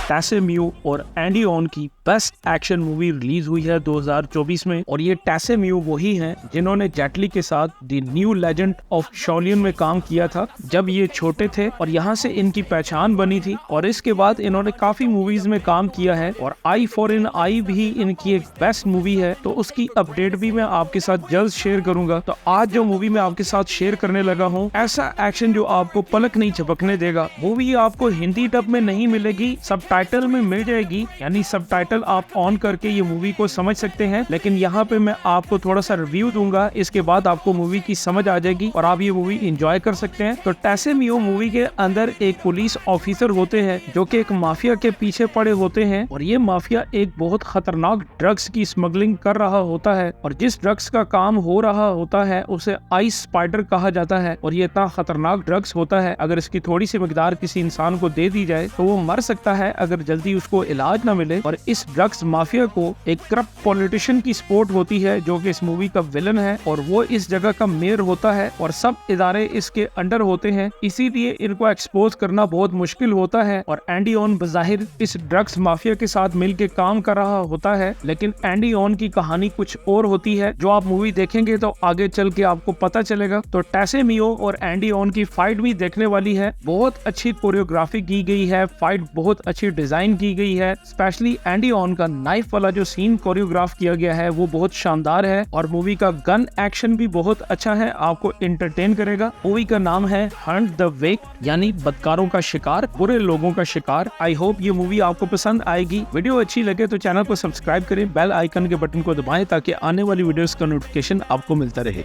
टैसेम्यू और Andy on की best action movie release हुई है 2024 में। और ये टैसेम्यू वही हैं जिन्होंने जेटली के साथ द न्यू लेजेंड ऑफ शॉलियन में काम किया था जब ये छोटे थे, और यहाँ से इनकी पहचान बनी थी। और इसके बाद इन्होंने काफी मूवीज में काम किया है, और आई फॉर एन आई भी इनकी एक बेस्ट मूवी है। तो उसकी अपडेट भी मैं आपके साथ जल्द शेयर करूंगा। तो आज जो मूवी मैं आपके साथ शेयर करने लगा हूँ, ऐसा एक्शन जो आपको पलक नहीं झपकने देगा। मूवी आपको हिंदी डब में नहीं मिलेगी, सबटाइटल में मिल जाएगी, यानी सबटाइटल आप ऑन करके ये मूवी को समझ सकते हैं। लेकिन यहाँ पे मैं आपको थोड़ा सा रिव्यू दूंगा, इसके बाद आपको मूवी की समझ आ जाएगी और आप ये मूवी एंजॉय कर सकते हैं। तो टैसेम्यू मूवी के अंदर एक पुलिस ऑफिसर होते हैं जो कि एक माफिया के पीछे पड़े होते हैं, और ये माफिया एक बहुत खतरनाक ड्रग्स की स्मगलिंग कर रहा होता है। और जिस ड्रग्स का काम हो रहा होता है उसे आइस स्पाइडर कहा जाता है, और ये इतना खतरनाक ड्रग्स होता है अगर इसकी थोड़ी सी मिकदार किसी इंसान को दे दी जाए तो वो मर सकता है अगर जल्दी उसको इलाज ना मिले। और इस ड्रग्स माफिया को एक करप्ट पॉलिटिशियन की सपोर्ट होती है जो कि इस मूवी का विलन है, और वो इस जगह का मेयर होता है और सब इदारे इसके अंडर होते हैं, इसीलिए इनको एक्सपोज करना बहुत मुश्किल होता है। और एंडी ऑन बजाहिर इस ड्रग्स माफिया के साथ मिलकर काम कर रहा होता है, लेकिन एंडी ऑन की कहानी कुछ और होती है जो आप मूवी देखेंगे तो आगे चल के आपको पता चलेगा। तो टैसेम्यू और एंडी ऑन की फाइट भी देखने वाली है, बहुत अच्छी कोरियोग्राफी की गई है, फाइट बहुत अच्छी डिजाइन की गई है। स्पेशली एंडी ऑन का नाइफ वाला जो सीन कोरियोग्राफ किया गया है वो बहुत शानदार है, और मूवी का गन एक्शन भी बहुत अच्छा है, आपको एंटरटेन करेगा। मूवी का नाम है हंट द वेक, यानी बदकारों का शिकार, बुरे लोगों का शिकार। आई होप ये मूवी आपको पसंद आएगी। वीडियो अच्छी लगे तो चैनल को सब्सक्राइब करें, बेल आइकन के बटन को दबाएं ताकि आने वाली वीडियोस का नोटिफिकेशन आपको मिलता रहे।